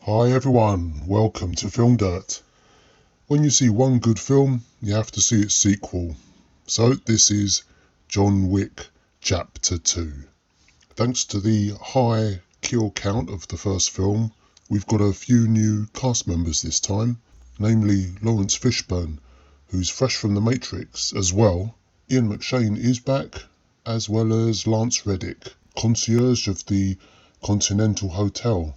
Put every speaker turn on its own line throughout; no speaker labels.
Hi everyone, welcome to FilmDirt. When you see one good film, you have to see its sequel. So this is John Wick Chapter 2. Thanks to the high kill count of the first film, we've got a few new cast members this time, namely Laurence Fishburne, who's fresh from The Matrix as well. Ian McShane is back, as well as Lance Reddick, concierge of the Continental Hotel.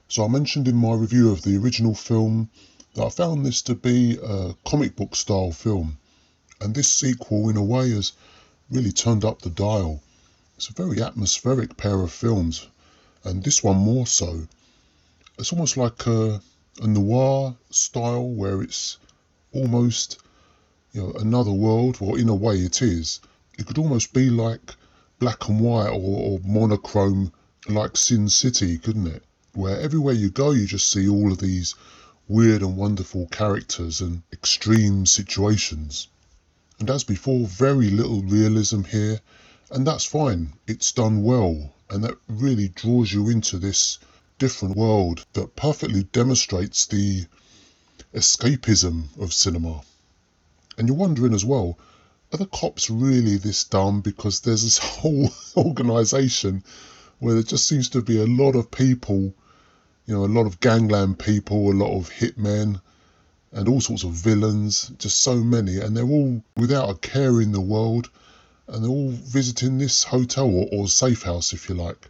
So I mentioned in my review of the original film that I found this to be a comic book style film, and this sequel in a way has really turned up the dial. It's a very atmospheric pair of films, and this one more so. It's almost like a noir style where it's almost, another world. Well, in a way it is. It could almost be like black and white or monochrome like Sin City, couldn't it? Where everywhere you go you just see all of these weird and wonderful characters and extreme situations. And as before, very little realism here, and that's fine. It's done well, and that really draws you into this different world that perfectly demonstrates the escapism of cinema. And you're wondering as well, are the cops really this dumb? Because there's this whole organisation where there just seems to be a lot of people, a lot of gangland people, a lot of hitmen, and all sorts of villains, just so many, and they're all without a care in the world, and they're all visiting this hotel or safe house, if you like,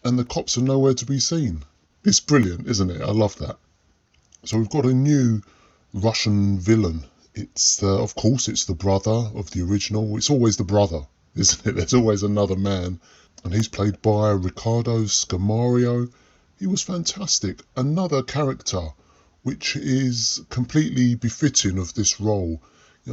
and the cops are nowhere to be seen. It's brilliant, isn't it? I love that. So we've got a new Russian villain. It's of course it's the brother of the original. It's always the brother, isn't it? There's always another man, and he's played by Riccardo Scamario. He was fantastic. Another character which is completely befitting of this role.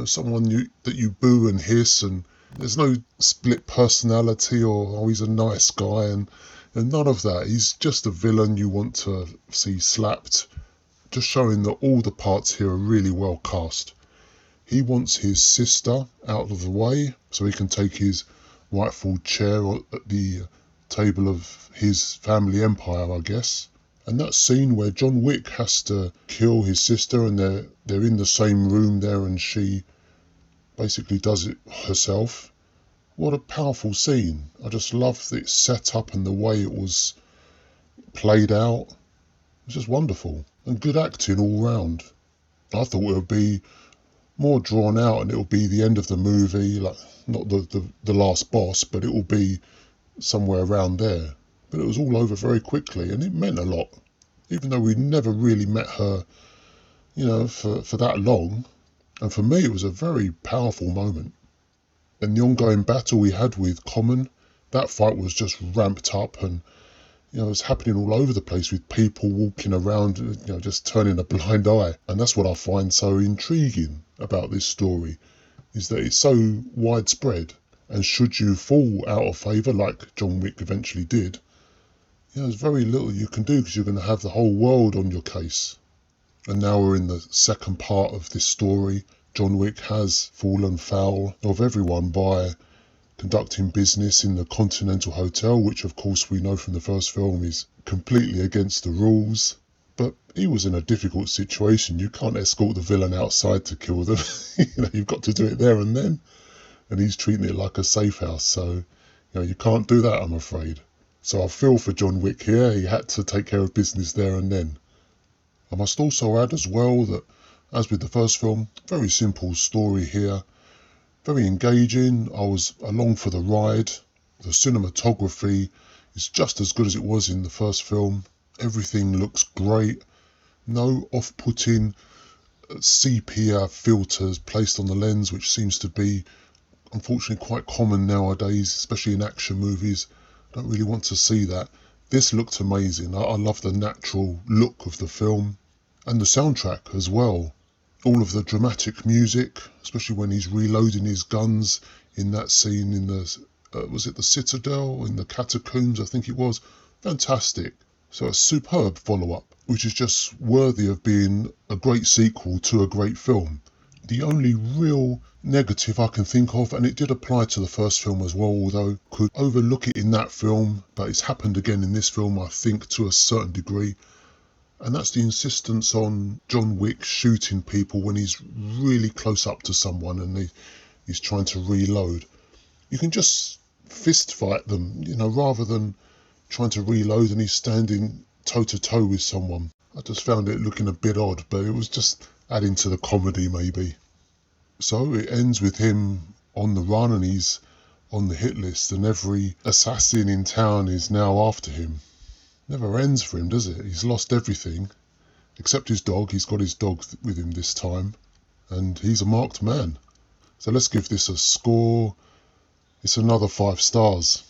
Someone that you boo and hiss, and there's no split personality or he's a nice guy, and none of that. He's just a villain you want to see slapped. Just showing that all the parts here are really well cast. He wants his sister out of the way so he can take his rightful chair at the table of his family empire, I guess. And that scene where John Wick has to kill his sister, and they're in the same room there, and she basically does it herself. What a powerful scene. I just love the setup and the way it was played out. It's just wonderful, and good acting all round. I thought it would be more drawn out and it will be the end of the movie, like not the last boss, but it will be somewhere around there. But it was all over very quickly, and it meant a lot, even though we never really met her, for that long. And for me, it was a very powerful moment. And the ongoing battle we had with Common, that fight was just ramped up, and it was happening all over the place with people walking around, just turning a blind eye. And that's what I find so intriguing about this story, is that it's so widespread. And should you fall out of favour, like John Wick eventually did, there's very little you can do, because you're going to have the whole world on your case. And now we're in the second part of this story. John Wick has fallen foul of everyone by conducting business in the Continental Hotel, which of course we know from the first film is completely against the rules. But he was in a difficult situation. You can't escort the villain outside to kill them. You've got to do it there and then. And he's treating it like a safe house, so you can't do that, I'm afraid. So I feel for John Wick here. He had to take care of business there and then. I must also add as well that, as with the first film, very simple story here, very engaging. I was along for the ride. The cinematography is just as good as it was in the first film. Everything looks great. No off-putting sepia filters placed on the lens, which seems to be unfortunately quite common nowadays, especially in action movies. I don't really want to see that. This looked amazing. I love the natural look of the film, and the soundtrack as well. All of the dramatic music, especially when he's reloading his guns in that scene in the, was it the Citadel, in the catacombs, I think it was. Fantastic. So a superb follow-up, which is just worthy of being a great sequel to a great film. The only real negative I can think of, and it did apply to the first film as well, although could overlook it in that film, but it's happened again in this film, I think, to a certain degree. And that's the insistence on John Wick shooting people when he's really close up to someone and he's trying to reload. You can just fist fight them, rather than trying to reload and he's standing toe to toe with someone. I just found it looking a bit odd, but it was just adding to the comedy maybe. So it ends with him on the run and he's on the hit list and every assassin in town is now after him. Never ends for him, does it? He's lost everything except his dog. He's got his dog with him this time and he's a marked man. So let's give this a score. It's another 5 stars.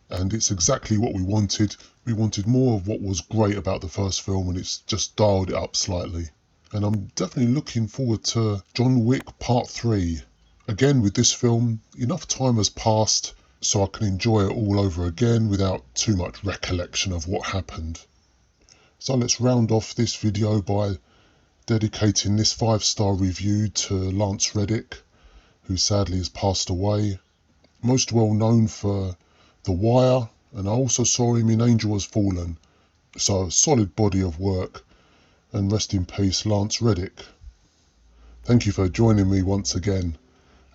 And it's exactly what we wanted. We wanted more of what was great about the first film and it's just dialed it up slightly. And I'm definitely looking forward to John Wick Part 3. Again, with this film, enough time has passed so I can enjoy it all over again without too much recollection of what happened. So let's round off this video by dedicating this 5-star review to Laurence Reddick, who sadly has passed away. Most well known for The Wire, and I also saw him in Angel Has Fallen. So a solid body of work, and rest in peace Laurence Reddick. Thank you for joining me once again,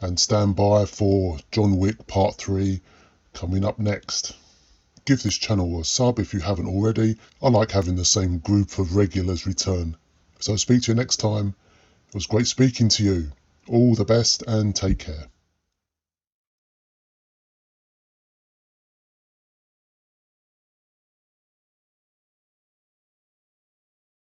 and stand by for John Wick Part 3 coming up next. Give this channel a sub if you haven't already. I like having the same group of regulars return. So speak to you next time. It was great speaking to you. All the best and take care.